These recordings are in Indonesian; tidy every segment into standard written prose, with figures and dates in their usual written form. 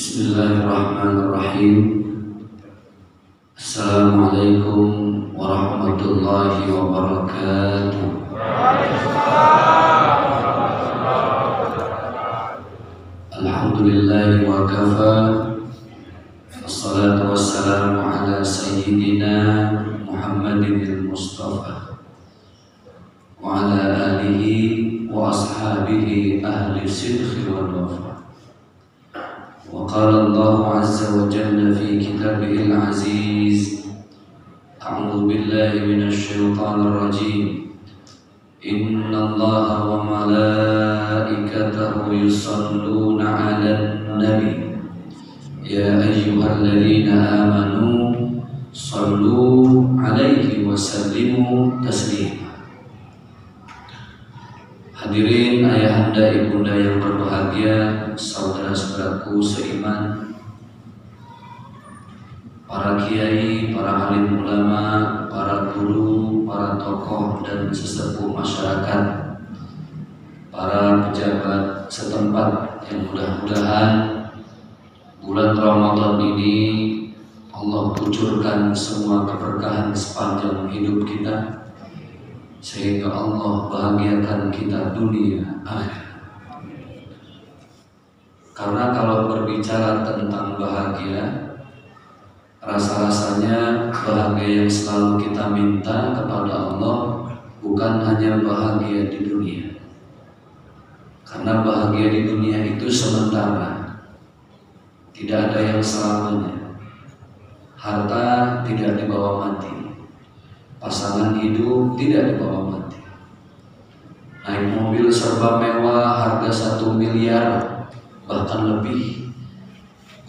Bismillahirrahmanirrahim. Assalamualaikum warahmatullahi wabarakatuh. Alhamdulillahi wa kafa. Assalatu wassalamu ala sayyidina Muhammadin al-Mustafa wa ala alihi wa ashabihi ahli sidqi wal wafa. وقال الله عز وجل في كتابه العزيز: أعوذ بالله من الشيطان الرجيم إن الله وملائكته يصلون على النبي يا أيها الذين آمنوا صلوا عليه وسلموا تسليما. Hadirin ayahanda ibunda yang berbahagia, saudara-saudaraku seiman, para kiai, para alim ulama, para guru, para tokoh dan sesepuh masyarakat, para pejabat setempat yang mudah-mudahan bulan Ramadan ini Allah kucurkan semua keberkahan sepanjang hidup kita, sehingga Allah bahagiakan kita dunia akhirat. Karena kalau berbicara tentang bahagia, rasa-rasanya bahagia yang selalu kita minta kepada Allah bukan hanya bahagia di dunia. Karena bahagia di dunia itu sementara, tidak ada yang selamanya. Harta tidak dibawa mati, pasangan hidup tidak dibawa mati. Naik mobil serba mewah harga 1 miliar bahkan lebih,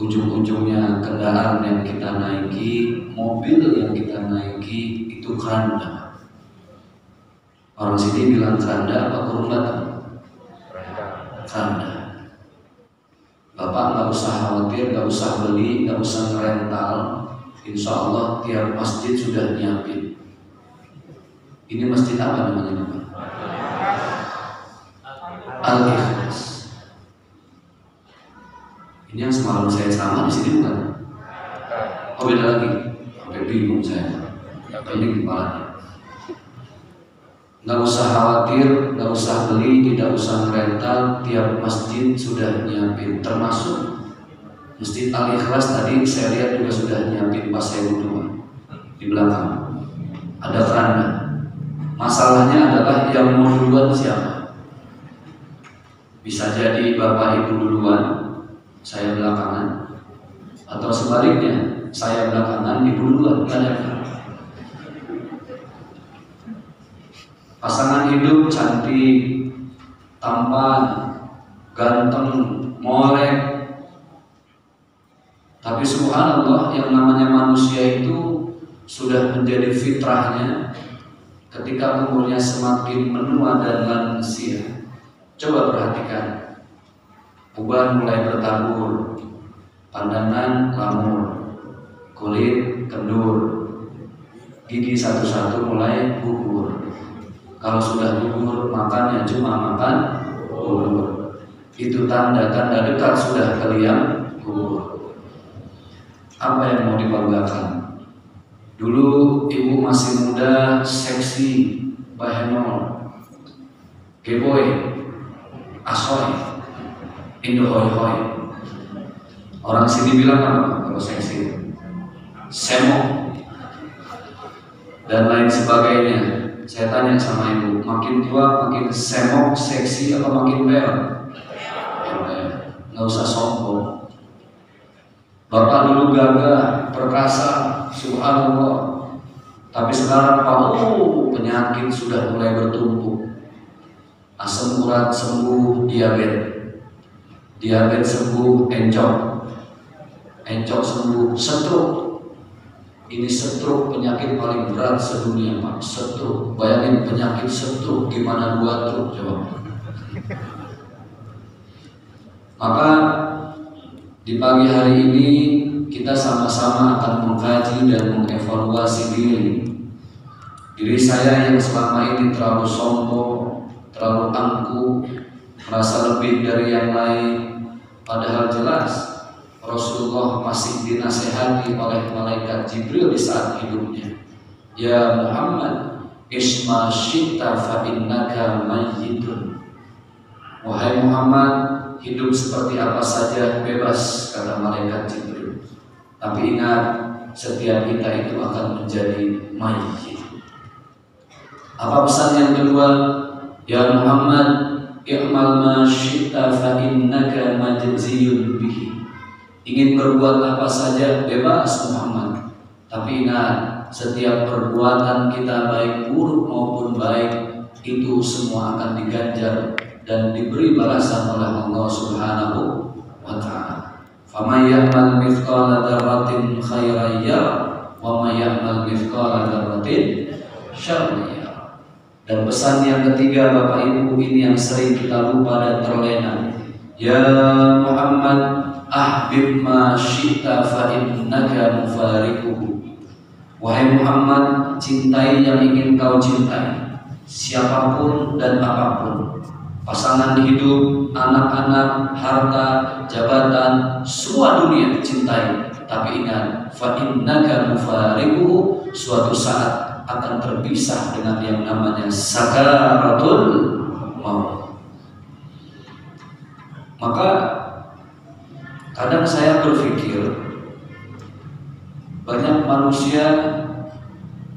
ujung-ujungnya kendaraan yang kita naiki, mobil yang kita naiki itu keranda. Orang sini bilang keranda apa kurung batang? Keranda. Bapak nggak usah khawatir, nggak usah beli, nggak usah ngerental. Insya Allah tiap masjid sudah nyiapin. Ini masjid apa namanya Bapak? Al-Ikhlas. Ini yang semalam saya ceramah di sini bukan? Oh beda lagi. Sampai bingung saya. Ini kepalanya. Nggak usah khawatir, nggak usah beli, tidak usah rental. Tiap masjid sudah nyiapin. Termasuk Masjid Al-Ikhlas tadi saya lihat juga sudah nyiapin pas saya wudhu di belakang. Ada keranda. Masalahnya adalah yang mau duluan siapa? Bisa jadi bapak ibu duluan, saya belakangan, atau sebaliknya, saya belakangan, ibu duluan. Kan? Pasangan hidup cantik, tampan, ganteng, molek. Tapi subhanallah, yang namanya manusia itu sudah menjadi fitrahnya. Ketika umurnya semakin menua dan lansia, coba perhatikan, uban mulai bertabur, pandangan lamur, kulit kendur, gigi satu-satu mulai gugur. Kalau sudah gugur, makannya cuma makan gugur. Itu tanda-tanda dekat sudah kalian gugur. Apa yang mau dibanggakan? Dulu ibu masih muda, seksi, bahenol, geboy, asoy, indohoy-hoy. Orang sini bilang apa kalau seksi? Semok dan lain sebagainya. Saya tanya sama ibu, makin tua makin semok, seksi, atau makin bel? Nggak usah sombong. Bapak dulu gagah, perkasa, subhanallah. Tapi sekarang penyakit sudah mulai bertumpuk. Asam urat sembuh, diabetes sembuh, encok sembuh, stroke. Ini stroke penyakit paling berat sedunia Pak. Stroke, bayangin penyakit stroke gimana 2 truk coba. Maka di pagi hari ini kita sama-sama akan mengkaji dan mengevaluasi diri saya yang selama ini terlalu sombong, terlalu angkuh, merasa lebih dari yang lain, padahal jelas Rasulullah masih dinasehati oleh malaikat Jibril di saat hidupnya. Ya Muhammad, isma syi'ta fa innaka mayyitun. Wahai Muhammad, hidup seperti apa saja bebas, kata malaikat Jibril. Tapi ingat, setiap kita itu akan menjadi mayyit. Apa pesan yang kedua? Ya Muhammad, i'mal ma syi'ta fa innaka majziyun bihi. Ingin berbuat apa saja bebas Muhammad. Tapi ingat, setiap perbuatan kita baik buruk maupun baik itu semua akan diganjar dan diberi balasan oleh Allah Subhanahu wa ta'ala. Faman ya'mal mithqala dzarratin khairan yara wa may ya'mal mithqala dzarratin syarran yara. Dan pesan yang ketiga Bapak Ibu, ini yang sering kita lupa dan terlena. Ya Muhammad, ahbib ma syi'ta fa innaka mufariquhu. Wahai Muhammad, cintai yang ingin kau cintai, siapapun dan apapun. Pasangan hidup, anak-anak, harta, jabatan, semua dunia cintai. Tapi ingat, fa innaka mufariquhu, suatu saat akan terpisah dengan yang namanya sakaratul maut. Maka kadang saya berpikir, banyak manusia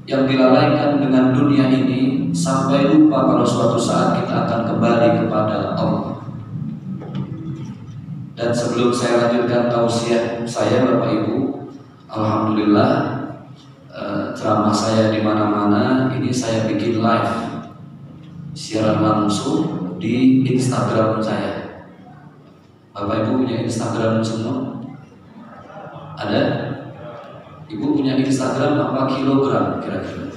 yang dilalaikan dengan dunia ini sampai lupa kalau suatu saat kita akan kembali kepada Allah. Dan sebelum saya lanjutkan tausiah saya Bapak Ibu, alhamdulillah ceramah saya di mana-mana ini saya bikin live siaran langsung di Instagram saya. Bapak Ibu punya Instagram semua? Ada? Ibu punya Instagram apa kilogram kira-kira?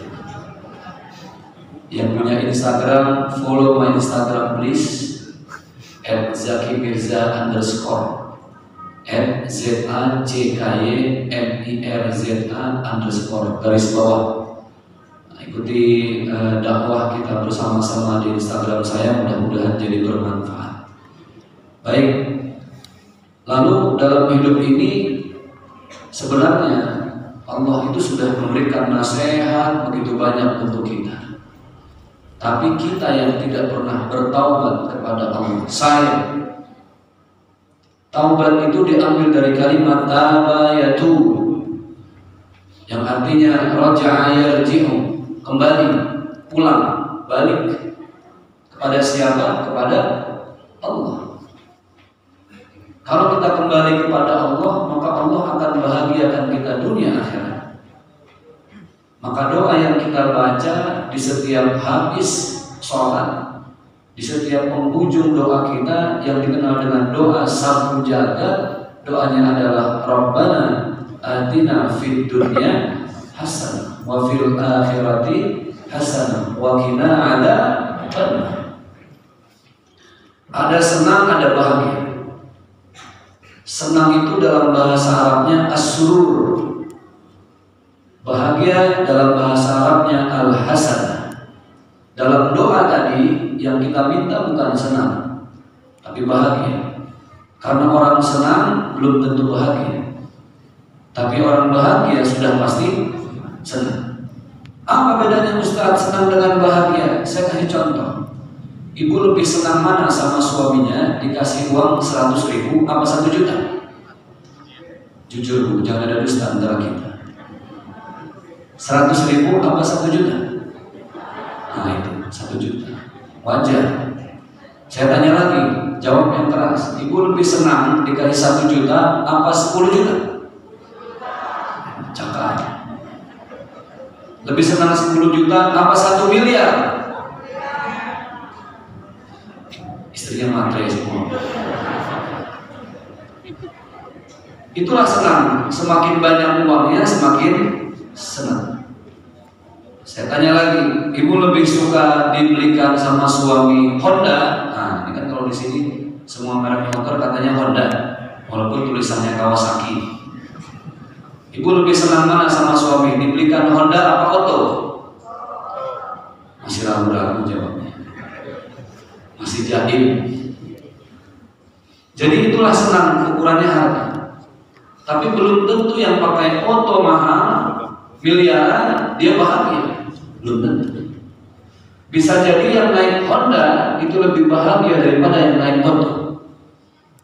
Yang punya Instagram, follow my Instagram please, @zakimirza_, @ZACKYMIRZA_ garis bawah. Nah, ikuti dakwah kita bersama-sama di Instagram saya, mudah-mudahan jadi bermanfaat. Baik, lalu dalam hidup ini sebenarnya Allah itu sudah memberikan nasihat begitu banyak untuk kita. Tapi kita yang tidak pernah bertaubat kepada Allah. Taubat itu diambil dari kalimat taba yatubu, yang artinya raja'a yarji'u, kembali, pulang, balik. Kepada siapa? Kepada Allah. Kalau kita kembali kepada Allah, maka Allah akan bahagiakan kita dunia akhirat. Maka doa yang kita baca di setiap habis sholat, di setiap penghujung doa kita yang dikenal dengan doa sabu jagat, doanya adalah Rabbana atina fid dunya hasanah wa fil akhirati hasanah wa qina adzabannar. Ada senang, ada bahagia. Senang itu dalam bahasa Arabnya as-surur. Bahagia dalam bahasa Arabnya al-hasanah. Dalam doa tadi yang kita minta bukan senang, tapi bahagia. Karena orang senang belum tentu bahagia. Tapi orang bahagia sudah pasti senang. Apa bedanya Ustaz senang dengan bahagia? Saya kasih contoh. Ibu lebih senang mana sama suaminya dikasih uang 100.000 apa 1 juta? Jujur Bu, jangan ada dusta antara kita. 100.000 apa 1 juta? Nah itu 1 juta. Wajar. Saya tanya lagi, jawab yang keras. Ibu lebih senang dikasih 1 juta apa 10 juta? Cakap. Lebih senang 10 juta apa 1 miliar? Istrinya matre semua. Itulah senang. Semakin banyak uangnya semakin senang. Saya tanya lagi, ibu lebih suka dibelikan sama suami Honda? Nah, ini kan kalau di sini semua merek motor katanya Honda, walaupun tulisannya Kawasaki. Ibu lebih senang mana sama suami? Dibelikan Honda apa Otto? Masih ragu-ragu jawabnya. Masih jahil. Jadi itulah senang, ukurannya harta. Tapi belum tentu yang pakai foto mahal miliaran dia bahagia. Belum tentu. Bisa jadi yang naik Honda itu lebih bahagia daripada yang naik motor.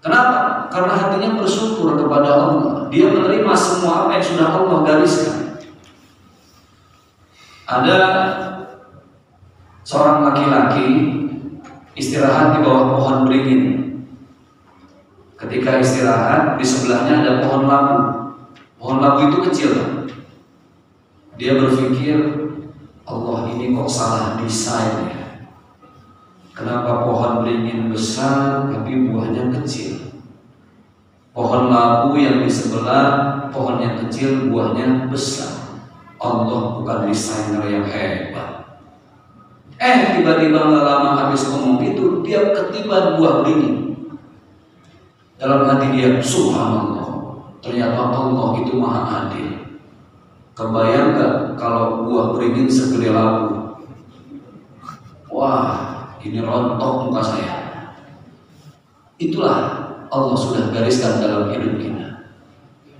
Kenapa? Karena hatinya bersyukur kepada Allah. Dia menerima semua apa yang sudah Allah gariskan. Ada seorang laki-laki istirahat di bawah pohon beringin. Ketika istirahat, di sebelahnya ada pohon labu. Pohon labu itu kecil. Dia berpikir, Allah, ini kok salah desain ya? Kenapa pohon beringin besar tapi buahnya kecil? Pohon labu yang di sebelah, pohon yang kecil, buahnya besar. Allah bukan desainer yang hebat. Tiba-tiba nggak lama habis ngomong itu, dia ketiban buah beringin. Dalam hati dia, subhanallah, ternyata Allah itu maha adil. Kebayang gak kalau buah beringin segede labu? Wah, ini rontok muka saya. Itulah Allah sudah gariskan dalam hidup kita.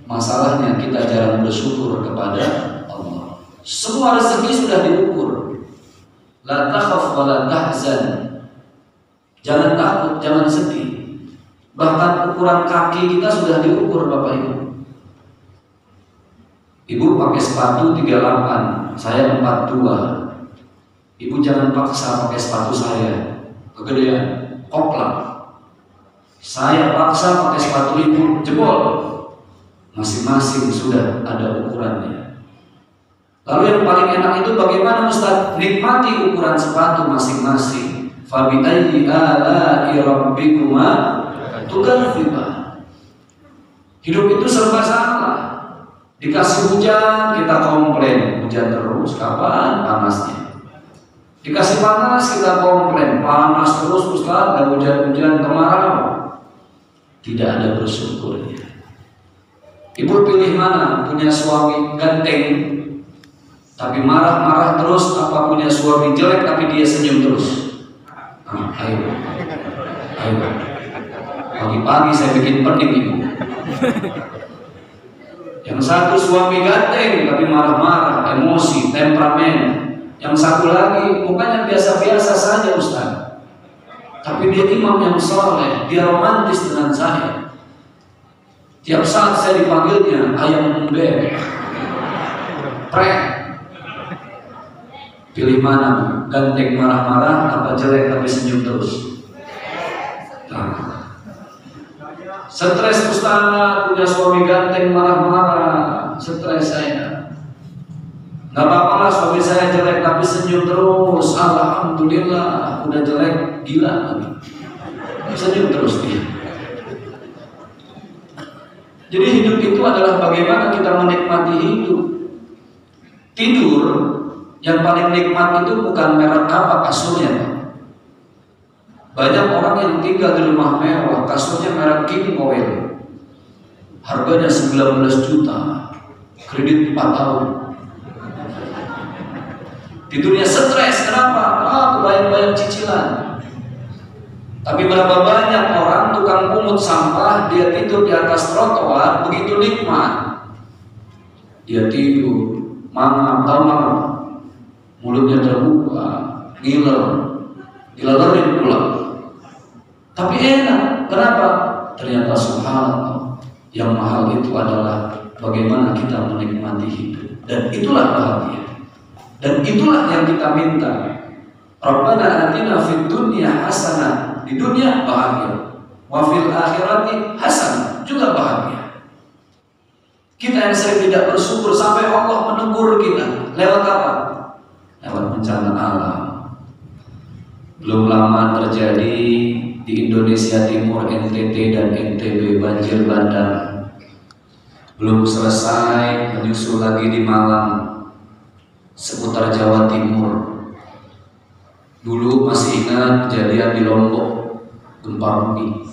Masalahnya kita jarang bersyukur kepada Allah. Semua rezeki sudah diukur. La takhaf wa la tahzan. Jangan takut, jangan sedih. Bahkan ukuran kaki kita sudah diukur, Bapak Ibu. Ibu pakai sepatu 38, saya 42. Ibu jangan paksa pakai sepatu saya, kegedean, koplak. Saya paksa pakai sepatu ibu, jebol. Masing-masing sudah ada ukurannya. Lalu yang paling enak itu bagaimana Ustaz? Nikmati ukuran sepatu masing-masing. Fabi ayyi ala'i rabbikuma tukadziban. Hidup itu serba salah. Dikasih hujan kita komplain, hujan terus, kapan panasnya? Dikasih panas kita komplain, panas terus Ustaz, dan hujan-hujan kemarau. Tidak ada bersyukurnya. Ibu pilih mana? Punya suami ganteng tapi marah-marah terus, apa punya suami jelek tapi dia senyum terus? Ayo. Pagi-pagi saya bikin pening ibu. Yang satu suami ganteng tapi marah-marah, emosi, temperamen. Yang satu lagi mukanya biasa-biasa saja Ustaz, tapi dia imam yang soleh, dia romantis dengan saya. Tiap saat saya dipanggilnya ayam ember, prek. Pilih mana? Ganteng marah-marah apa jelek tapi senyum terus? Stres Ustaz, punya suami ganteng marah-marah, stres saya. Gak apa-apa lah suami saya jelek tapi senyum terus, alhamdulillah. Udah jelek gila lagi, senyum terus dia. Jadi hidup itu adalah bagaimana kita menikmati hidup. Tidur yang paling nikmat itu bukan merek apa kasurnya. Banyak orang yang tinggal di rumah mewah, kasurnya merek King Oil, harganya 19 juta, kredit 4 tahun. Tidurnya stres, kenapa? Kebayang-bayang cicilan. Tapi berapa banyak orang tukang pungut sampah, dia tidur di atas trotoar, begitu nikmat. Dia tidur, mangap, mulutnya terbuka, ngiler, dilelerin pulang. Tapi enak, kenapa? Ternyata subhanallah, yang mahal itu adalah bagaimana kita menikmati hidup. Dan itulah bahagia. Dan itulah yang kita minta. Rabbana atina fid dunya hasanah, di dunia bahagia. Wa fil akhirati hasanah, juga bahagia. Kita yang sering tidak bersyukur sampai Allah menegur kita. Lewat apa? Lewat bencana alam. Belum lama terjadi di Indonesia Timur, NTT dan NTB banjir bandang. Belum selesai, menyusul lagi di Malang, seputar Jawa Timur. Dulu masih ingat kejadian di Lombok, gempa bumi.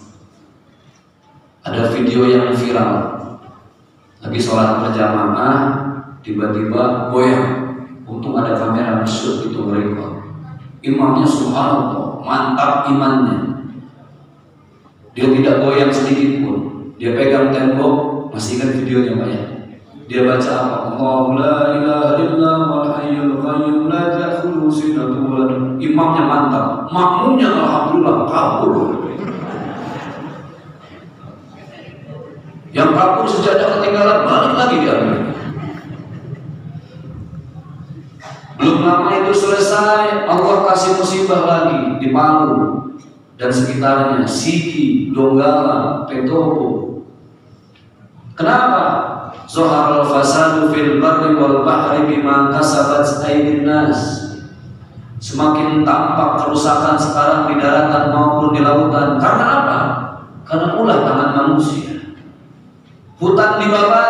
Ada video yang viral, lagi sholat berjamaah, tiba-tiba goyang. Untung ada kamera shoot itu merekod. Imamnya subhanallah, mantap imannya. Dia tidak goyang sedikit pun. Dia pegang tembok, Masih ingat videonya Pak ya? Dia baca apa? Allahu la ilaha illa wal hayyul qayyum la ta'khudhuhu sinatun wa la nawm. Imamnya mantap, makmumnya alhamdulillah kabur. Yang kabur sejadah ketinggalan, balik lagi dia. Belum lama itu selesai, Allah kasih musibah lagi di Palu dan sekitarnya, Sigi, Donggala, Petobo. Kenapa? Zoharul fasadu fil barri wal bahri bima kasabat aydin nas. Semakin tampak kerusakan sekarang di daratan maupun di lautan. Karena apa? Karena ulah tangan manusia. Hutan dibakar,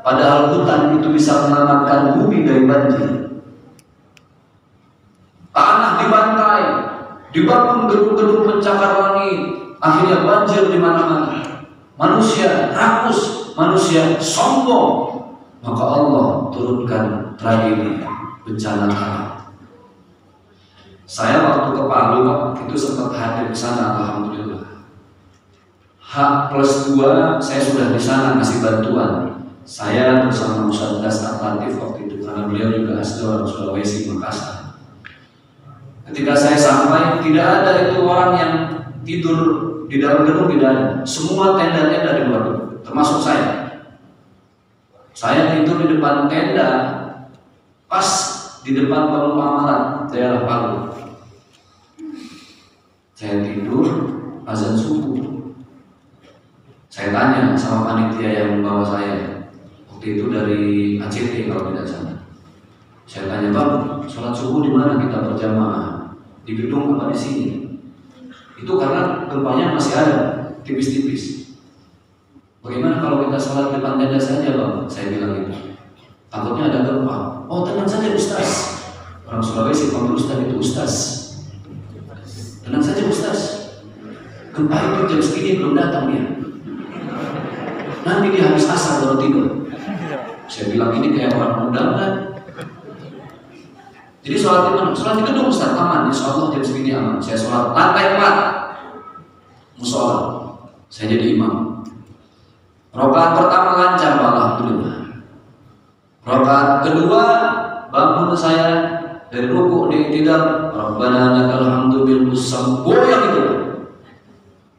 padahal hutan itu bisa menyelamatkan bumi dari banjir. Tanah dibantai, dibangun gedung-gedung pencakar langit, akhirnya banjir di mana-mana. Manusia rakus, manusia sombong, maka Allah turunkan tragedi bencana alam. Saya waktu ke Palu Pak, itu sempat hadir di sana, alhamdulillah. H+2 saya sudah di sana kasih bantuan. Saya bersama Ustaz Das Atlatif waktu itu, karena beliau juga asli orang Sulawesi Makassar. Ketika saya sampai, tidak ada itu orang yang tidur di dalam gedung, tidak ada. Semua tenda-tenda di luar gedung, termasuk saya. Saya tidur di depan tenda, pas di depan Bangun Amalan, daerah Palu. Saya tidur, azan subuh. Saya tanya sama panitia yang membawa saya, waktu itu dari ACT kalau tidak salah. Saya tanya, Bang, sholat subuh di mana kita berjamaah? Di gedung apa di sini? Itu karena gempanya masih ada, tipis-tipis. Bagaimana kalau kita sholat depan tenda saja Bang? Saya bilang gitu. Takutnya ada gempa. Oh tenang saja Ustaz. Orang Sulawesi panggil Ustaz itu Ustaz. Tenang saja Ustaz. Gempa itu jam segini belum datang dia. Nanti dia habis asar baru tidur. Saya bilang ini kayak orang undangan. Jadi sholat di mana? Sholat di gedung Ustaz, aman. Insya Allah jam segini aman. Saya sholat lantai 4 musola. Saya jadi imam. Rakaat pertama lancar, alhamdulillah. Rakaat kedua bangun saya dari rukuk di i'tidal. Rabbana lakal hamdu bil qusam. Goyang itu.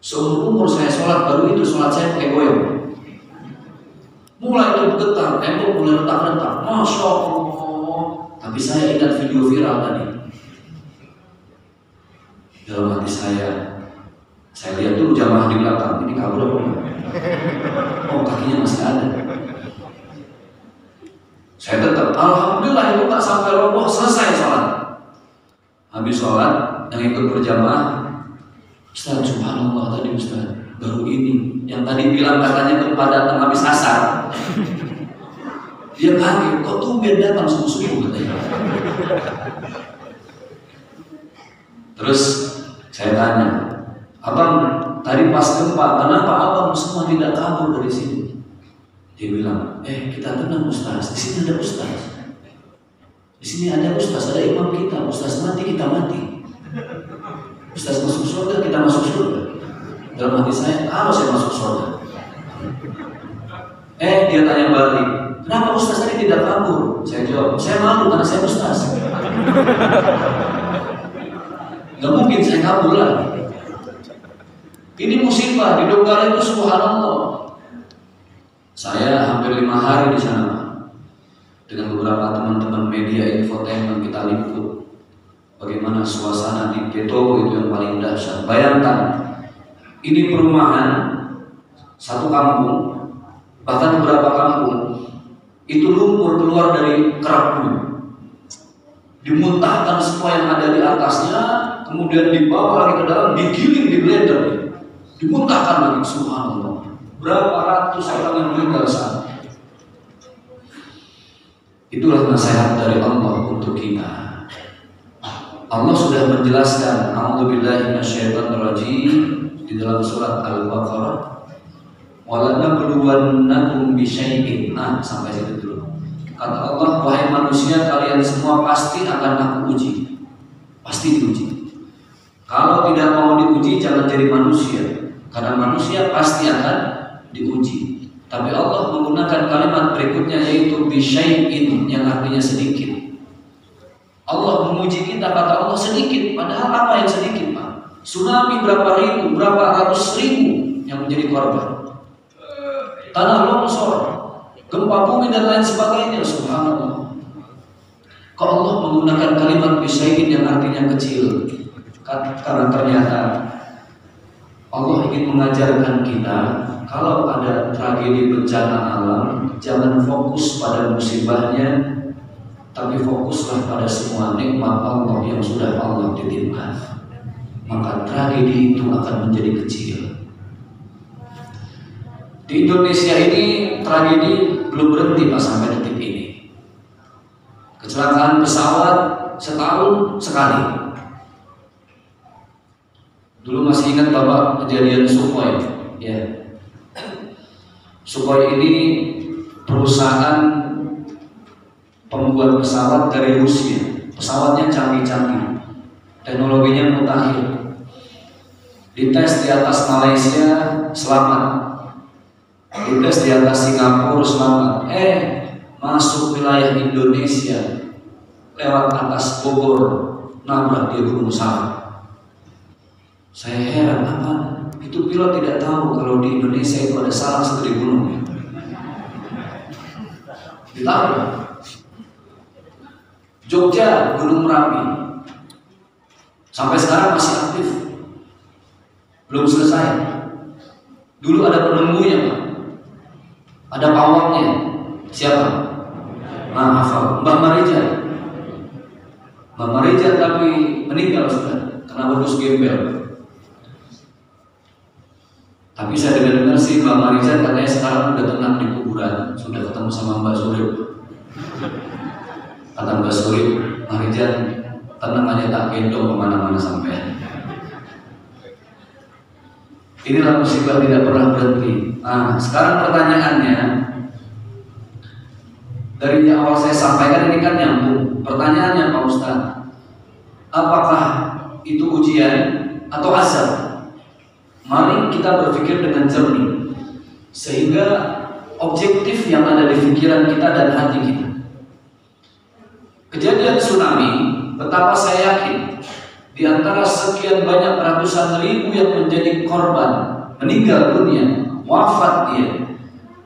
Seumur umur saya sholat baru itu sholat saya pakai goyang. Mulai itu bergetar, tembok mulai retak-retak. Masya Allah. Tapi saya ingat video viral tadi. Dalam hati saya lihat dulu jamaah di belakang. Ini kabur apa enggak? Oh kakinya masih ada. Saya tetap, alhamdulillah itu tak sampai roboh, selesai sholat. Habis sholat, yang ikut berjamaah, Ustaz, subhanallah tadi Ustaz, baru ini yang tadi bilang katanya kepada datang habis asar. Dia kaget, kok tumben datang subuh-subuh katanya. Terus saya tanya, Abang tadi pas gempa, kenapa abang semua tidak kabur dari sini? Dia bilang, kita tenang Ustaz, di sini ada Ustaz. Di sini ada Ustaz, ada imam kita. Ustaz mati, kita mati. Ustaz masuk surga, kita masuk surga. Dalam hati saya, kalau saya masuk surga. Dia tanya balik, kenapa Ustaz tadi tidak kabur? Saya jawab, saya malu karena saya Ustaz. Gak mungkin saya kabur lah. Ini musibah di Donggala itu subhanallah. Saya hampir 5 hari di sana dengan beberapa teman-teman media infotainment kita liput bagaimana suasana di Petobo itu yang paling dahsyat. Bayangkan ini perumahan satu kampung, bahkan beberapa kampung itu lumpur keluar dari kerak bumi, dimuntahkan semua yang ada di atasnya, kemudian dibawa lagi ke dalam, digiling di blender, dimuntahkan lagi. Subhanallah, berapa ratus orang yang meninggal saat. Itulah nasihat dari Allah untuk kita. Allah sudah menjelaskan a'udzubillahi minasyaitonirrajim di dalam surat Al-Baqarah. Walanabluwannakum bisyai'in. Sampai situ dulu. Kata Allah, wahai manusia, kalian semua pasti akan aku uji. Pasti diuji. Kalau tidak mau diuji, jangan jadi manusia. Karena manusia pasti akan diuji. Tapi Allah menggunakan kalimat berikutnya yaitu bisyai'in yang artinya sedikit. Allah memuji kita, kata Allah sedikit, padahal apa yang sedikit, Pak? Tsunami berapa ribu, berapa ratus ribu yang menjadi korban. Tanah longsor, gempa bumi dan lain sebagainya, subhanallah. Kalau Allah menggunakan kalimat bisyai'in yang artinya kecil, karena ternyata Allah ingin mengajarkan kita, kalau ada tragedi bencana alam, jangan fokus pada musibahnya, tapi fokuslah pada semua nikmat Allah yang sudah Allah titipkan. Maka tragedi itu akan menjadi kecil. Di Indonesia ini tragedi belum berhenti Pak sampai detik ini. Kecelakaan pesawat setahun sekali. Dulu masih ingat Bapak kejadian Sukhoi, ya. Sukhoi ini perusahaan pembuat pesawat dari Rusia. Pesawatnya canggih-canggih, teknologinya mutakhir. Dites di atas Malaysia selamat, dites di atas Singapura selamat. Masuk wilayah Indonesia lewat atas Bogor, nabrak di gunung Salak. Saya heran, apa itu pilot tidak tahu kalau di Indonesia itu ada salak segede gunung? Ditabrak. Jogja, Gunung Merapi, sampai sekarang masih aktif, belum selesai. Dulu ada penemunya Pak, ada pawangnya. Siapa? Hafal, Mbak Marijan. Mbak Marijan tapi meninggal sudah, kena wedus gembel. Tapi saya dengar sih Mbak Marijan katanya sekarang udah tenang di kuburan, sudah ketemu sama Mbak Surip. Kata Mbak Surip, Marijan tenang aja, tak gendong kemana-mana sampai. Inilah musibah tidak pernah berhenti. Sekarang pertanyaannya, dari yang awal saya sampaikan ini kan nyambung. Pertanyaannya Pak Ustadz, apakah itu ujian atau azab? Mari kita berpikir dengan jernih, sehingga objektif yang ada di pikiran kita dan hati kita. Kejadian tsunami, betapa saya yakin di antara sekian banyak ratusan ribu yang menjadi korban, meninggal dunia, wafat dia,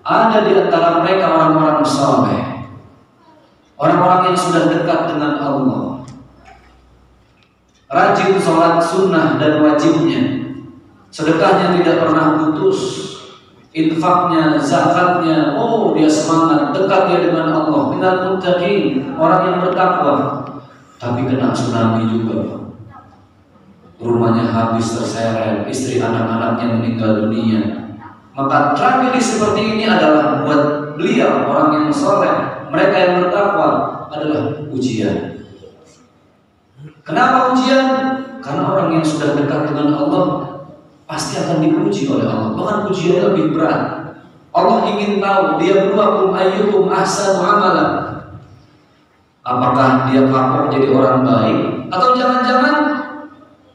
ada di antara mereka orang-orang saleh, orang-orang yang sudah dekat dengan Allah, rajin sholat sunnah dan wajibnya, sedekahnya tidak pernah putus, infaknya, zakatnya, dia semangat, dekat dia dengan Allah, minal muttaqin, orang yang bertakwa. Tapi kena tsunami juga, rumahnya habis terseret, istri anak-anaknya meninggal dunia. Maka tragedi seperti ini adalah buat beliau, orang yang soleh, mereka yang bertakwa, adalah ujian. Kenapa ujian? Karena orang yang sudah dekat dengan Allah pasti akan dipuji oleh Allah. Bahkan ujiannya lebih berat. Allah ingin tahu, dia berluakum ayyukum ahsanu amalan. Apakah dia kapok jadi orang baik, atau jangan-jangan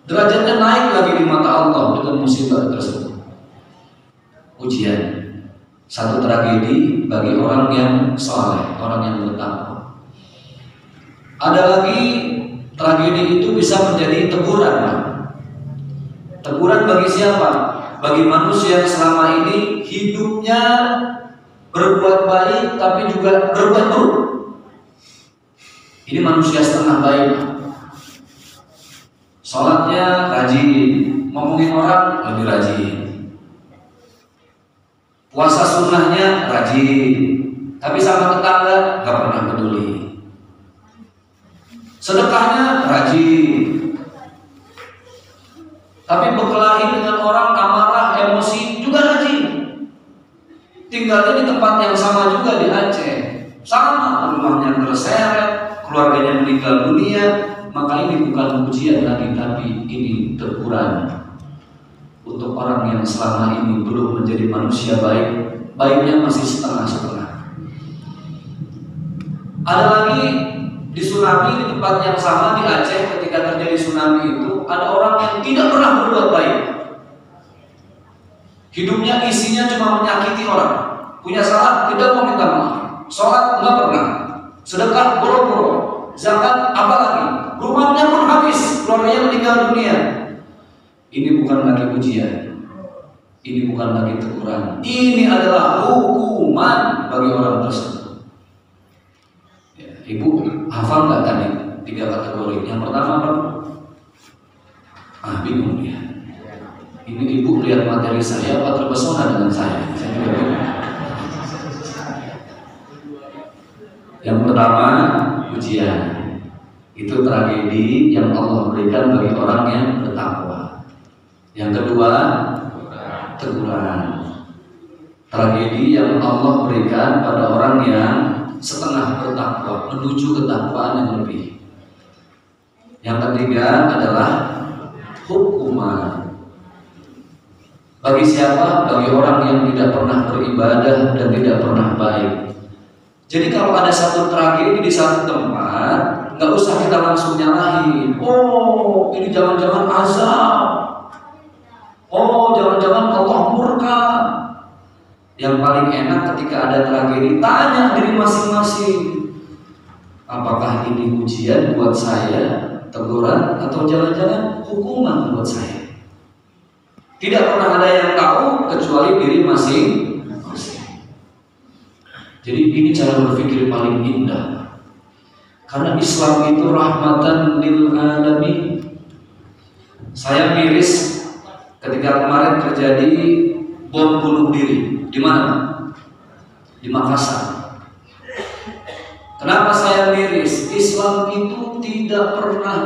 derajatnya naik lagi di mata Allah dengan musibah tersebut. Ujian, satu tragedi bagi orang yang saleh, orang yang bertakwa. Ada lagi tragedi itu bisa menjadi teguran, Pak. Teguran bagi siapa? Bagi manusia yang selama ini hidupnya berbuat baik tapi juga berbuat buruk. Ini manusia setengah baik, sholatnya rajin, ngomongin orang lebih rajin, puasa sunnahnya rajin, tapi sama tetangga gak pernah peduli, sedekahnya rajin, tapi berkelahi dengan orang, amarah, emosi juga rajin. Tinggalnya di tempat yang sama juga di Aceh, sama, rumahnya terseret, keluarganya meninggal dunia. Maka ini bukan ujian lagi, tapi ini teguran untuk orang yang selama ini belum menjadi manusia baik, baiknya masih setengah-setengah. Ada lagi di tsunami, di tempat yang sama di Aceh, ketika terjadi tsunami itu ada orang yang tidak pernah berbuat baik. Hidupnya isinya cuma menyakiti orang. punya salah tidak mau minta maaf, sholat nggak pernah, sedekah boro-boro, zakat apalagi, rumahnya pun habis, keluarganya meninggal dunia. Ini bukan lagi ujian, ini bukan lagi teguran, ini adalah hukuman bagi orang tersebut. Ya, Ibu hafal nggak tadi 3 kategori? Yang pertama apa? Bingung ya. Ini ibu lihat materi saya apa terpesona dengan saya? Saya juga bingung. Yang pertama ujian, itu tragedi yang Allah berikan bagi orang yang bertakwa. Yang kedua teguran, tragedi yang Allah berikan pada orang yang setengah bertakwa menuju ketakwaan yang lebih. Yang ketiga adalah hukuman. Bagi siapa? Bagi orang yang tidak pernah beribadah dan tidak pernah baik. Jadi kalau ada satu tragedi di satu tempat, nggak usah kita langsung nyalahin. Oh, ini jangan-jangan azab. Oh, jangan-jangan Allah murka. Yang paling enak ketika ada tragedi, tanya diri masing-masing. Apakah ini ujian buat saya, teguran, atau jangan-jangan hukuman buat saya? Tidak pernah ada yang tahu kecuali diri masing-masing. Jadi ini cara berpikir paling indah. Karena Islam itu rahmatan lil alamin. Saya miris ketika kemarin terjadi bom bunuh diri. Di mana? Di Makassar. Kenapa saya miris? Islam itu tidak pernah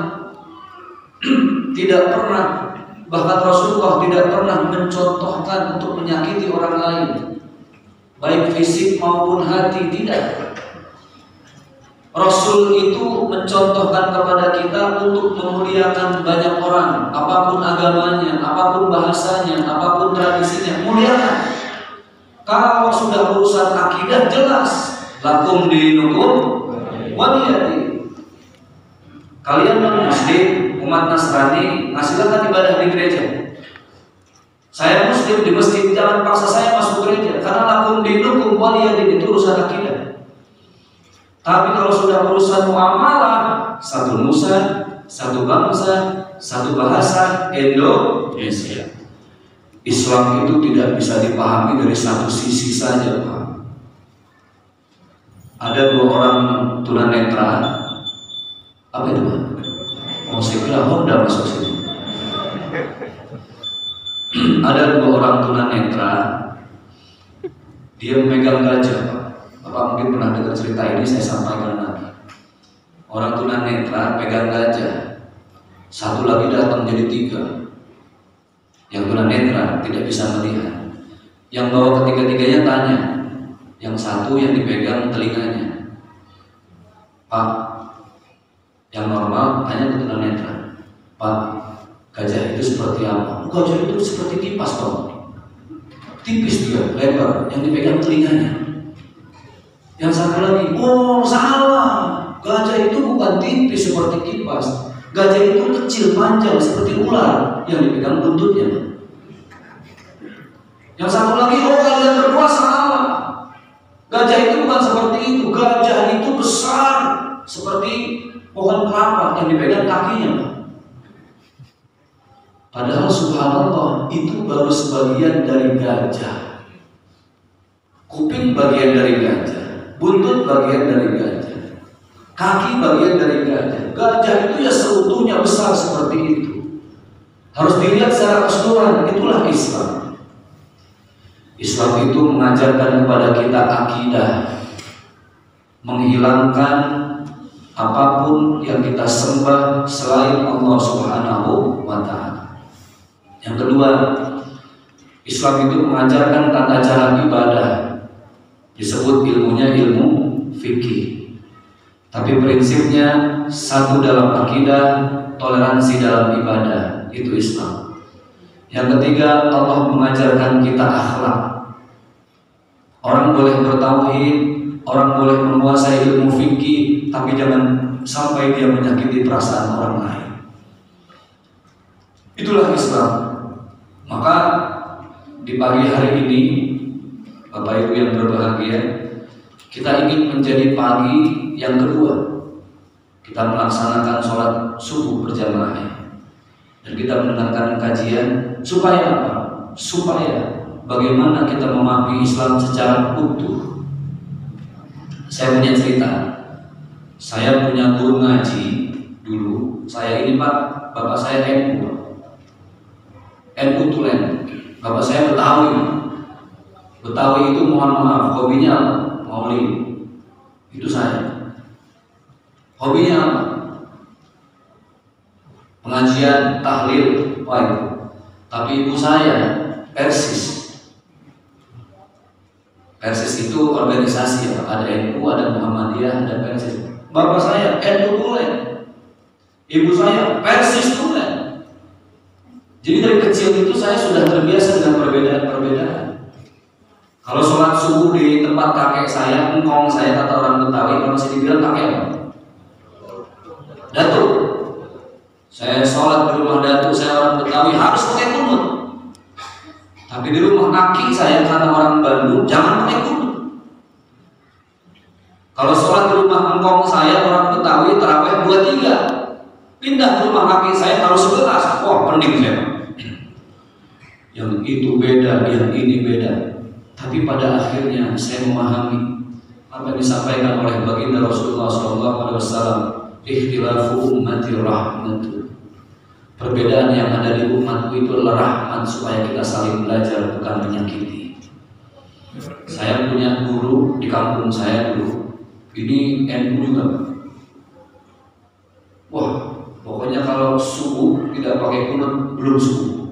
bahkan Rasulullah tidak pernah mencontohkan untuk menyakiti orang lain, baik fisik maupun hati, tidak. Rasul itu mencontohkan kepada kita untuk memuliakan banyak orang, apapun agamanya, apapun bahasanya, apapun tradisinya, muliakan. Kalau sudah urusan akidah jelas, lakum dinukum waliyadi. Kalian non-muslim, umat Nasrani, silakan ibadah di gereja. Saya muslim di masjid, jangan paksa saya masuk gereja, karena lakum dinukum waliyadi itu urusan akidah. Tapi kalau sudah urusan muamalah, satu nusa, satu bangsa, satu bahasa, Indonesia. Islam itu tidak bisa dipahami dari satu sisi saja, Pak. Ada 2 orang tunanetra. Apa itu, Pak? Oh, saya kira Honda masuk sini. Ada 2 orang tunanetra. Dia memegang gajah, Pak. Bapak mungkin pernah dengar cerita ini, saya sampaikan lagi. Orang tunanetra pegang gajah, satu lagi datang jadi 3. Yang tunanetra tidak bisa melihat. Yang bawa ketiga-tiganya tanya, yang satu yang dipegang telinganya, Pak, yang normal tanya ke tunanetra, Pak, gajah itu seperti apa? Gajah itu seperti kipas, Pak. Tipis dia, lebar, yang dipegang telinganya. Yang satu lagi, oh salah, gajah itu bukan tipis seperti kipas, gajah itu kecil panjang seperti ular, yang dipegang buntutnya. Yang satu lagi, oh kalian berdua salah, gajah itu bukan seperti itu, gajah itu besar seperti pohon kelapa, yang dipegang kakinya. Padahal subhanallah, itu baru sebagian dari gajah. Kuping bagian dari gajah, buntut bagian dari gajah, kaki bagian dari gajah. Gajah itu ya seutuhnya besar seperti itu. Harus dilihat secara keseluruhan. Itulah Islam. Islam itu mengajarkan kepada kita akidah, menghilangkan apapun yang kita sembah selain Allah Subhanahu wa Ta'ala. Yang kedua, Islam itu mengajarkan tata cara ibadah. Disebut ilmunya ilmu fikih. Tapi prinsipnya satu dalam akidah, toleransi dalam ibadah. Itu Islam. Yang ketiga, Allah mengajarkan kita akhlak. Orang boleh bertauhid, orang boleh menguasai ilmu fikih, tapi jangan sampai dia menyakiti perasaan orang lain. Itulah Islam. Maka di pagi hari ini Bapak Ibu yang berbahagia, kita ingin menjadi pagi yang kedua. Kita melaksanakan sholat subuh berjamaah dan kita mendengarkan kajian supaya apa? Supaya bagaimana kita memahami Islam secara utuh. Saya punya cerita. Saya punya guru ngaji dulu. Saya ini Pak, bapak saya NU. NU Tulen. Bapak saya Betawi. Betawi itu mohon maaf, hobinya apa? Maulid. Itu saya. Hobinya apa? Pengajian, tahlil, wah itu. Tapi ibu saya Persis. Persis itu organisasi ya, ada NU, ada Muhammadiyah, ada Persis. Bapak saya NU Tulen. Ibu saya Persis Tulen. Jadi dari kecil itu saya sudah terbiasa dengan perbedaan-perbedaan. Kalau sholat subuh di tempat kakek saya, engkong saya kata orang Betawi, kalau masih dibilang kakek apa? Datuk. Saya sholat di rumah datuk saya orang Betawi harus pakai kunut. Tapi di rumah kaki saya karena orang Bandung jangan pakai kunut. Kalau sholat di rumah engkong saya orang Betawi tarawih 23. Pindah ke rumah kaki saya harus 11. Wah pening saya. Yang itu beda, yang ini beda. Tapi pada akhirnya saya memahami apa yang disampaikan oleh baginda Rasulullah SAW. Ikhtilafu ummati rahmatu. Perbedaan yang ada di umatku itu adalah rahmat supaya kita saling belajar, bukan menyakiti. Saya punya guru di kampung saya dulu. Ini NU juga. Wah, pokoknya kalau subuh tidak pakai kunut belum subuh.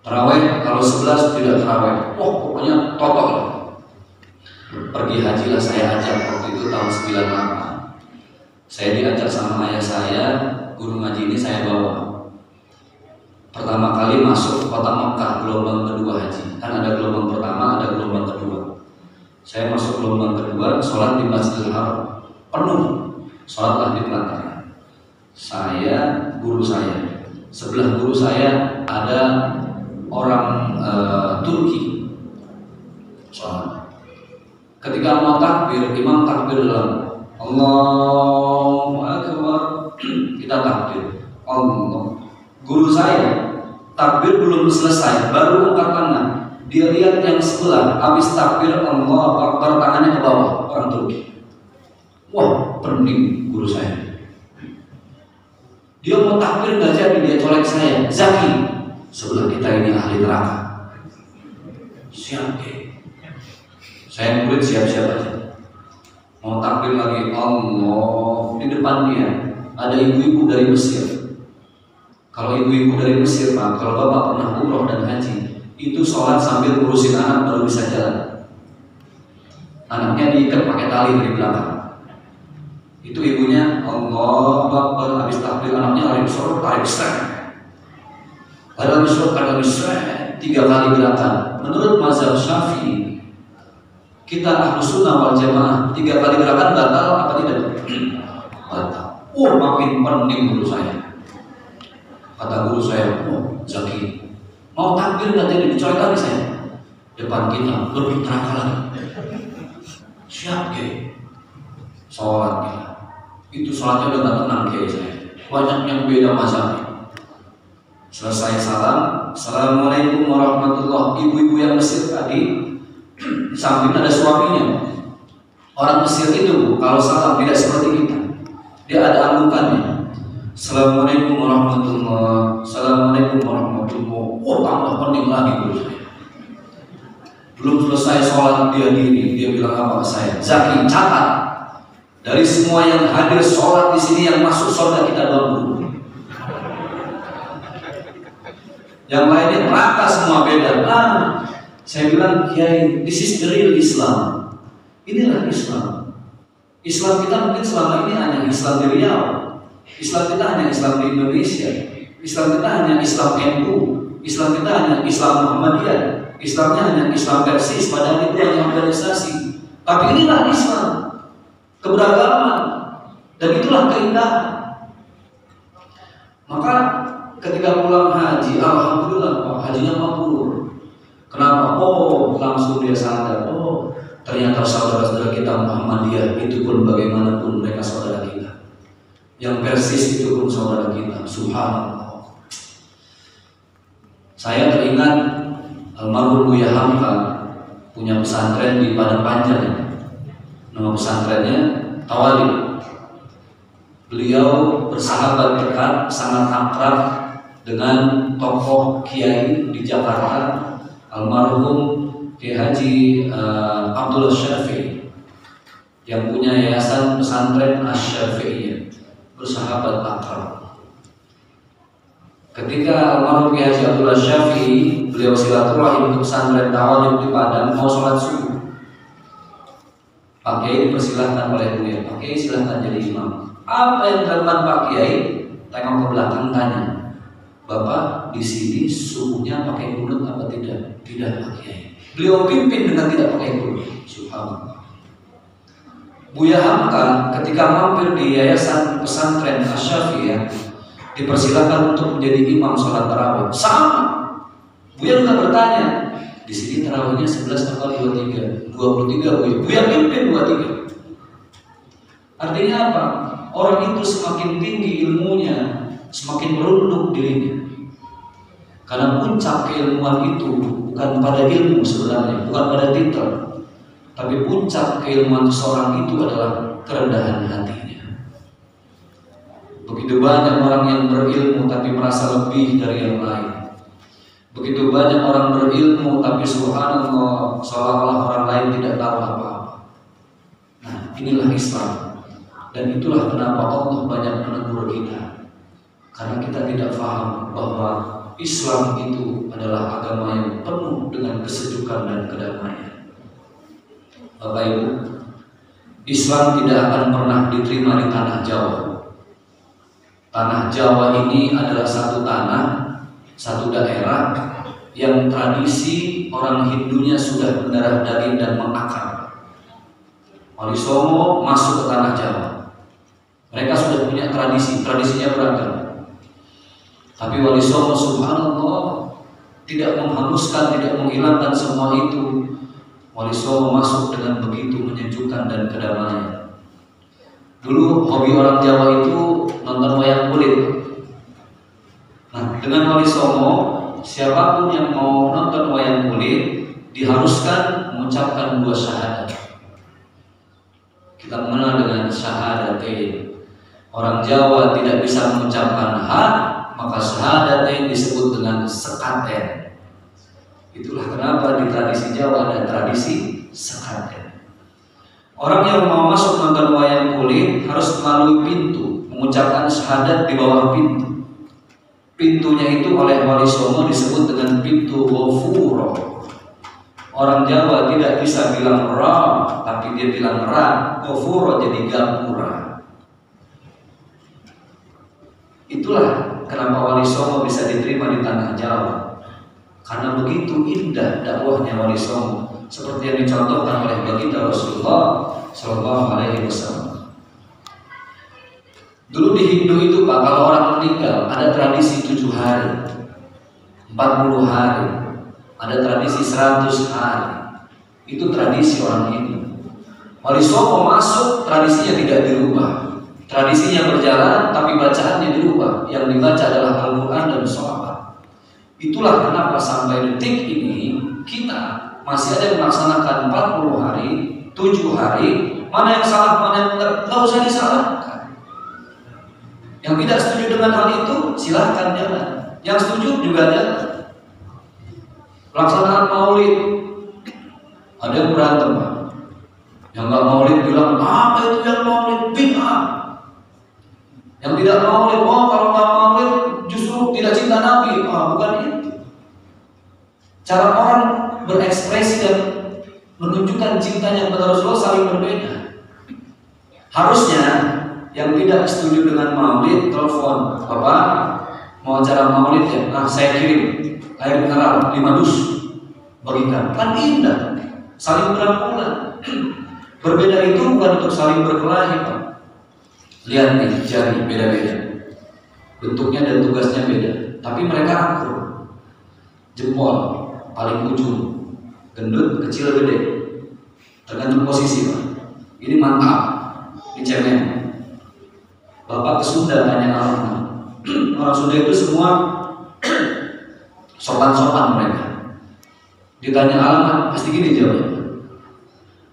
Tarawih kalau 11 tidak tarawih. Wah, pokoknya totok. Pergi haji lah saya ajak waktu itu tahun 98. Saya diajak sama ayah saya, guru ngaji ini saya bawa. Pertama kali masuk kota Mekah gelombang kedua haji. Kan ada gelombang pertama, ada gelombang kedua. Saya masuk gelombang kedua, sholat di Masjidil Haram penuh, sholatlah di pelataran. Saya, guru saya, sebelah guru saya ada orang Turki. Sholat. Ketika mau takbir, imam takbir dalam Allahu Akbar, kita takbir. Allah. Guru saya takbir belum selesai, baru angkat tangan. Dia lihat yang sebelah, habis takbir Allahu Akbar, tangannya ke bawah, orang Turki. Wah, pening guru saya. Dia mau takbir nggak jadi, dia colek saya. Zaki, sebelah kita ini ahli neraka. Siap ke? Saya murid siap-siap aja. Mau takbir lagi, Allah. Di depan dia ada ibu-ibu dari Mesir. Kalau ibu-ibu dari Mesir, Pak, kalau Bapak pernah umroh dan haji, itu sholat sambil ngurusin anak baru bisa jalan. Anaknya diikat pakai tali dari belakang. Itu ibunya Allah Akbar, habis takbir anaknya lari besar, tarik besar. Lari besar, 3 kali gerakan. Menurut mazhab Syafi'i, kita Ahlus Sunnah wal Jamaah 3 kali gerakan batal apa tidak? Batal. Makin pening guru saya. Kata guru saya, Zaki, mau takbir nggak jadi dicoret lagi saya. Depan kita lebih neraka lagi. Siap ke? Sholat kita. Itu sholatnya udah nggak tenang kayak saya. Banyak yang beda mazhabnya. Selesai salam, Assalamualaikum warahmatullahi. Ibu-ibu yang Mesir tadi di samping ada suaminya. Orang Mesir itu kalau salam tidak seperti kita. Dia ada anggukannya. Assalamualaikum warahmatullahi. Assalamualaikum warahmatullahi. Tambah pening lagi guru saya. Belum selesai sholat dia bilang apa ke saya? Zaki, catat. Dari semua yang hadir sholat di sini yang masuk surga kita doang. Yang lainnya neraka semua beda. Saya bilang, Kiai, this is the real Islam. Inilah Islam. Islam kita mungkin selama ini hanya Islam di Riau. Islam kita hanya Islam di Indonesia. Islam kita hanya Islam NU. Islam kita hanya Islam Muhammadiyah. Islamnya hanya Islam Persis, padahal itu hanya organisasi. Tapi inilah Islam, keberagaman, dan itulah keindahan. Maka ketika pulang haji, alhamdulillah, hajinya mabrur. Kenapa? Langsung langsung dia sadar, oh ternyata saudara-saudara kita Muhammadiyah itu pun bagaimanapun mereka saudara kita. Yang Persis itu pun saudara kita. Subhanallah. Saya teringat almarhum Buya Hamka punya pesantren di Padang Panjang. Nama pesantrennya Tawalib. Beliau bersahabat dekat, sangat akrab dengan tokoh kiai di Jakarta, almarhum Kiai Haji Abdullah Syafi'i yang punya yayasan pesantren Asy-Syafi'iyah, bersahabat akrab. Ketika almarhum Kiai Haji Abdullah Syafi'i beliau silaturahim ke pesantren Tawalib di Padang mau sholat subuh, Pak Kiai dipersilahkan oleh beliau, Pak Kiai silahkan jadi imam. Apa yang dilakukan Pak Kiai? Tengok ke belakang tanya, Bapak di sini subuhnya pakai kunut apa tidak? Tidak Pak Kiai. Beliau pimpin dengan tidak pakai kunut. Subhanallah. Buya Hamka ketika mampir di yayasan pesantren Asy-Syafi'iyah dipersilakan untuk menjadi imam sholat tarawih. Sama. Buya juga bertanya, di sini tarawihnya 11 atau 23? 23 Buya. Buya pimpin 23. Artinya apa? Orang itu semakin tinggi ilmunya, semakin merunduk dirinya. Karena puncak keilmuan itu bukan pada ilmu sebenarnya, bukan pada titel, tapi puncak keilmuan seseorang itu adalah kerendahan hatinya. Begitu banyak orang yang berilmu tapi merasa lebih dari yang lain. Begitu banyak orang berilmu tapi subhanallah seolah-olah orang lain tidak tahu apa-apa. Nah, inilah Islam. Dan itulah kenapa Allah banyak menegur kita. Karena kita tidak paham bahwa Islam itu adalah agama yang penuh dengan kesejukan dan kedamaian. Bapak Ibu, Islam tidak akan pernah diterima di tanah Jawa. Tanah Jawa ini adalah satu tanah, satu daerah yang tradisi orang Hindunya sudah mendarah daging dan mengakar. Wali Songo masuk ke tanah Jawa. Mereka sudah punya tradisinya beragam. Tapi Wali Songo subhanallah tidak menghanguskan, tidak menghilangkan semua itu. Wali Songo masuk dengan begitu menyejukkan dan kedamaian. Dulu hobi orang Jawa itu nonton wayang kulit. Nah, dengan Wali Songo, siapapun yang mau nonton wayang kulit diharuskan mengucapkan 2 syahadat. Kita mengenal dengan syahadatain. Orang Jawa tidak bisa mengucapkan ha, maka syahadatain disebut dengan sekaten. Itulah kenapa di tradisi Jawa ada tradisi sekaten. Orang yang mau masuk nonton wayang kulit harus melalui pintu, mengucapkan syahadat di bawah pintu. Pintunya itu oleh Wali Songo disebut dengan pintu Ghafuro. Orang Jawa tidak bisa bilang ra, tapi dia bilang ra. Ghafuro jadi gapura. Itulah kenapa Wali Songo bisa diterima di tanah Jawa. Karena begitu indah dakwahnya Wali Songo, seperti yang dicontohkan oleh baginda Rasulullah Shallallahu Alaihi Wasallam. Dulu di Hindu itu Pak, kalau orang meninggal ada tradisi 7 hari, 40 hari, ada tradisi 100 hari. Itu tradisi orang Hindu. Wali Songo masuk, tradisinya tidak dirubah. Tradisinya berjalan, tapi bacaannya dirubah. Yang dibaca adalah Al-Quran dan sholawat. Itulah kenapa sampai detik ini kita masih ada yang melaksanakan 40 hari, 7 hari. Mana yang salah, mana yang benar, nggak usah disalahkan. Yang tidak setuju dengan hal itu, silahkan jalan. Yang setuju juga jalan. Pelaksanaan maulid, ada yang berantem, Pak. Yang nggak maulid bilang, apa itu yang maulid? Bid'ah. Yang tidak maulid, oh kalau nggak maulid justru tidak cinta Nabi. Bukan itu. Cara orang berekspresi dan menunjukkan cintanya kepada Rasulullah saling berbeda. Harusnya yang tidak setuju dengan maulid telepon, Bapak mau acara maulid ya? Saya kirim air mineral 5 dus bagikan. Kan indah, saling berangkulan. Berbeda itu bukan untuk saling berkelahi, Pak. Lihat nih, jari beda-beda, bentuknya dan tugasnya beda, tapi mereka akur. Jempol paling ujung, gendut, kecil, gede, tergantung posisi Pak. Ini mantap, ini cemen. Bapak ke Sunda tanya alamat. Orang Sunda itu semua sopan-sopan mereka. Ditanya alamat pasti gini jawabnya.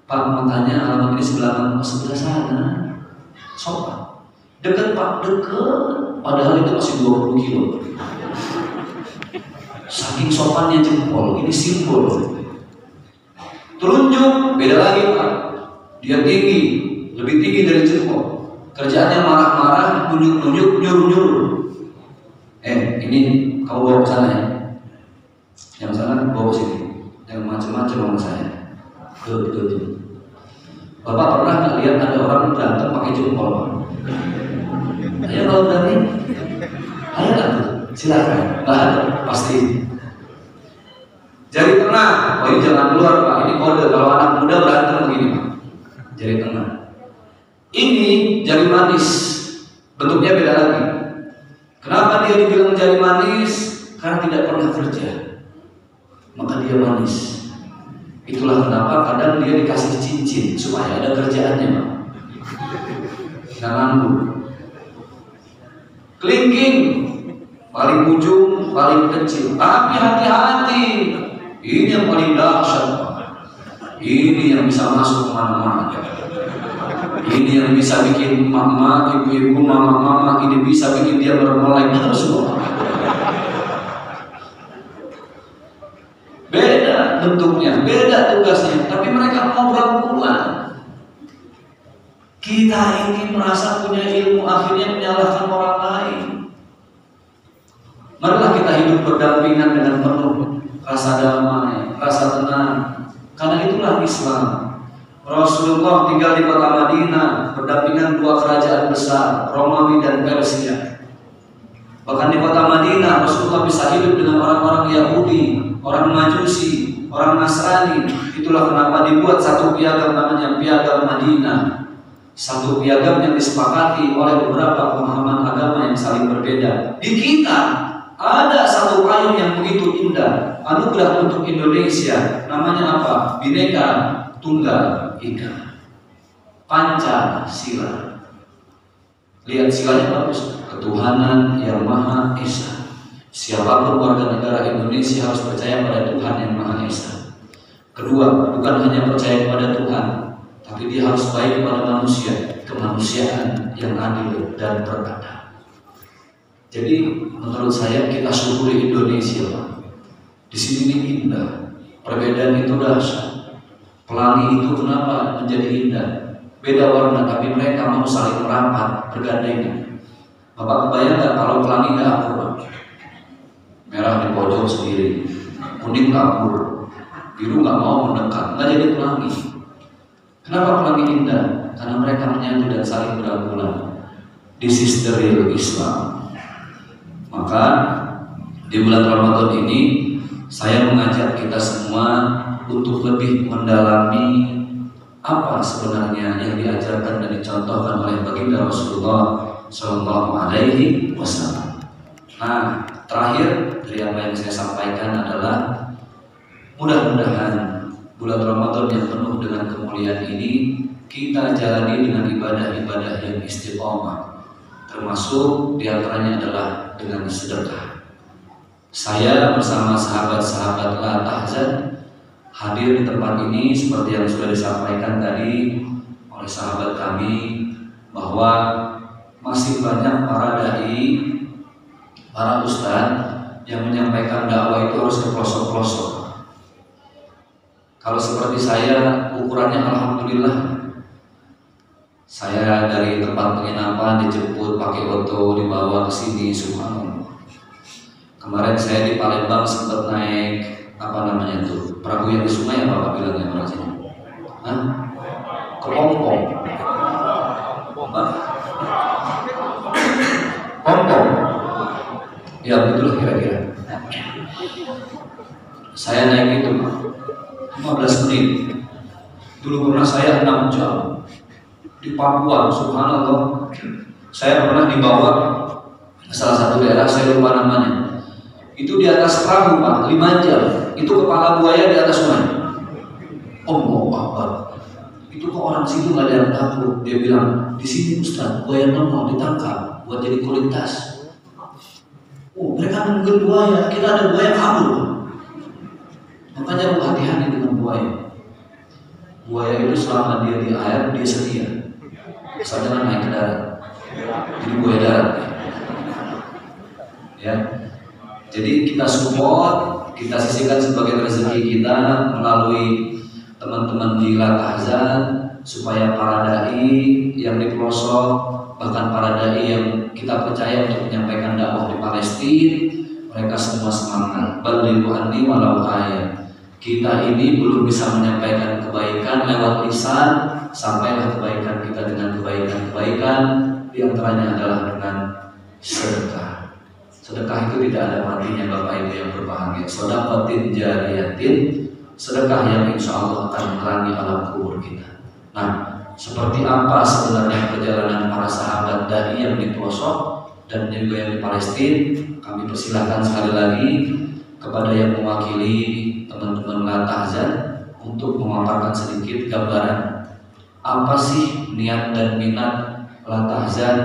Pak mau tanya alamat ini sebelah mana? Sebelah sana. Sopan. Dekat Pak, dekat. Padahal itu masih 20 kilo. Saking sopannya jempol, ini simbol. Telunjuk, beda lagi Pak. Dia tinggi, lebih tinggi dari jempol. Kerjaannya marah-marah, nunjuk-nunjuk, nyuruh-nyuruh. Ini kamu bawa ke sana ya. Yang sana bawa ke sini. Yang macam-macam sama saya. Betul. Bapak pernah nggak lihat ada orang berantem pakai jempol? Ayo kalau berani, ayo nggak? Silakan. Nggak ada, pasti. Jari tengah, oh ini jangan keluar Pak. Ini kode kalau anak muda berantem begini Pak. Jari tengah. Ini jari manis, bentuknya beda lagi. Kenapa dia dibilang jari manis? Karena tidak pernah kerja, maka dia manis. Itulah kenapa kadang dia dikasih cincin supaya ada kerjaannya, Pak. Nggak nganggur. Kelingking, paling ujung, paling kecil. Tapi hati-hati, ini yang paling dahsyat, Pak. Ini yang bisa masuk kemana-mana. Ini yang bisa bikin mama, ibu-ibu, mama-mama, ini bisa bikin dia bermelek semua. Beda bentuknya, beda tugasnya, tapi mereka mau berangkulan. Kita ini merasa punya ilmu, akhirnya menyalahkan orang lain. Marilah kita hidup berdampingan dengan penuh rasa damai, rasa tenang. Karena itulah Islam. Rasulullah tinggal di kota Madinah berdampingan dua kerajaan besar, Romawi dan Persia. Bahkan di kota Madinah Rasulullah bisa hidup dengan orang-orang Yahudi, orang Majusi, orang Nasrani. Itulah kenapa dibuat satu piagam namanya Piagam Madinah. Satu piagam yang disepakati oleh beberapa pemahaman agama yang saling berbeda. Di kita ada satu payung yang begitu indah, anugerah untuk Indonesia. Namanya apa? Bhinneka Tunggal Ika, Pancasila. Lihat silanya bagus. Ketuhanan yang Maha Esa. Siapapun warga negara Indonesia harus percaya pada Tuhan yang Maha Esa. Kedua, bukan hanya percaya kepada Tuhan, tapi dia harus baik kepada manusia, kemanusiaan yang adil dan beradab. Jadi menurut saya kita syukuri Indonesia, Pak. Di sini ini indah, perbedaan itu dahsyat. Pelangi itu kenapa menjadi indah? Beda warna, tapi mereka mau saling merapat, bergandengan. Bapak kebayang nggak kalau pelangi nggak akur, Pak? Merah di pojok sendiri, kuning nggak akur, biru nggak mau mendekat, nggak jadi pelangi. Kenapa pelangi indah? Karena mereka menyatu dan saling berangkulan. This is the real Islam. Maka di bulan Ramadan ini saya mengajak kita semua untuk lebih mendalami apa sebenarnya yang diajarkan dan dicontohkan oleh baginda Rasulullah Shallallahu Alaihi Wasallam. Nah, terakhir dari apa yang saya sampaikan adalah mudah-mudahan bulan Ramadan yang penuh dengan kemuliaan ini kita jalani dengan ibadah-ibadah yang istiqomah, termasuk diantaranya adalah dengan sedekah. Saya bersama sahabat-sahabat La Tahzan hadir di tempat ini seperti yang sudah disampaikan tadi oleh sahabat kami, bahwa masih banyak para dai, para ustadz yang menyampaikan dakwah itu harus ke pelosok-pelosok. Kalau seperti saya, ukurannya alhamdulillah. Saya dari tempat penginapan dijemput pakai oto, dibawa ke sini, subhanallah. Kemarin saya di Palembang sempat naik apa namanya itu, perahu yang di sungai, apa Bapak bilangnya orang sini? Hah? Kepompong. Pompong. Ya betul kira-kira. Saya naik itu 15 menit. Dulu pernah saya 6 jam di Papua, subhanallah. Saya pernah dibawa ke salah satu daerah, saya lupa namanya. Itu di atas perahu, Pak, 5 jam. Itu kepala buaya di atas sungai. Allahu Akbar. Itu kok orang situ nggak ada yang takut. Dia bilang, di sini Ustaz, buaya mau ditangkap buat jadi kualitas. Oh, mereka nungguin buaya, kita ada buaya kabur. Makanya hati-hati dengan buaya. Buaya itu selama dia di air, dia setia. Misalnya naik ke darat, jadi buaya darat. Ya, jadi kita support, kita sisihkan sebagai rezeki kita melalui teman-teman di Latahzan, supaya para dai yang di pelosok, bahkan para dai yang kita percaya untuk menyampaikan dakwah di Palestina, mereka semua semangat. Balighu anni walau ayat. Kita ini belum bisa menyampaikan kebaikan lewat lisan, sampailah kebaikan kita dengan kebaikan-kebaikan, di antaranya adalah dengan sedekah. Sedekah itu tidak ada matinya Bapak Ibu yang berbahagia. Sedekatin jariyatin, sedekah yang insya Allah akan menerangi alam kubur kita. Nah, seperti apa sebenarnya perjalanan para sahabat dai yang di pelosok dan juga yang di Palestina? Kami persilahkan sekali lagi kepada yang mewakili teman-teman Latahzan untuk memaparkan sedikit gambaran apa sih niat dan minat Latahzan,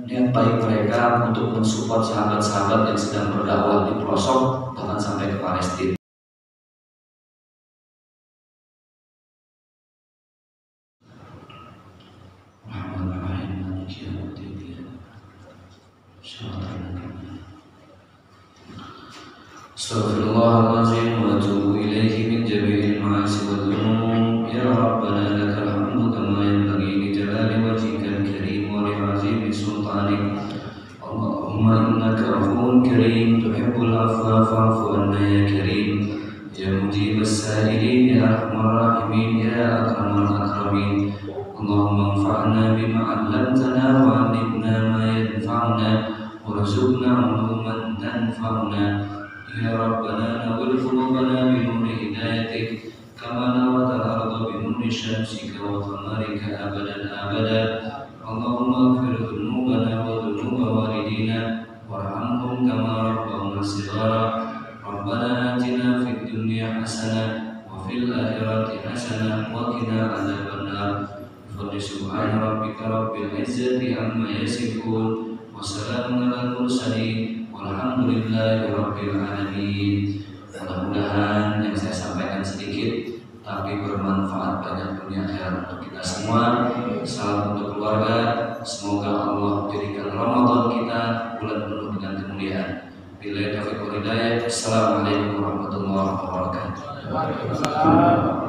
niat baik mereka untuk mensupport sahabat-sahabat yang sedang berdakwah di pelosok bahkan sampai ke Palestina. Astaghfirullahaladzim wa atubu ilaihi min jami'il ma'asi wa dhunub. Ya Rabbana lakal hamdu kama yanbaghi li jalali wajhikal karim wa li 'azimi sultanik. Allahumma innaka 'afuwwun karim tuhibbul 'afwa fa'fu 'anna ya karim. Ya mujibas sa'ilin ya arhamar rahimin ya akramal akramin. Allahumma anfa'na bima 'allamtana wa 'allimna ma yanfa'una warzuqna 'uluman tanfa'una. Ya Rabbana nawwir qulubana bi nuri hidayatik kama nawwara al-ardha bi nuri syamsika wa qamarika abadan abada. Allahumma ighfir dhunubana wa dhunuba walidina warhamhum kama rabbawna shighara. Rabbana atina fid dunya hasanah wa fil akhirati hasanah wa qina adzabannar. Subhana rabbika rabbil izzati amma yasifun wa salamun alal mursalin walhamdulillahi rabbil alamin. Mudah-mudahan yang saya sampaikan sedikit tapi bermanfaat banyak dunia akhirat untuk kita semua. Salam untuk keluarga. Semoga Allah jadikan Ramadan kita bulan penuh dengan kemuliaan. Billahi taufiq wal hidayah. Assalamualaikum warahmatullahi wabarakatuh.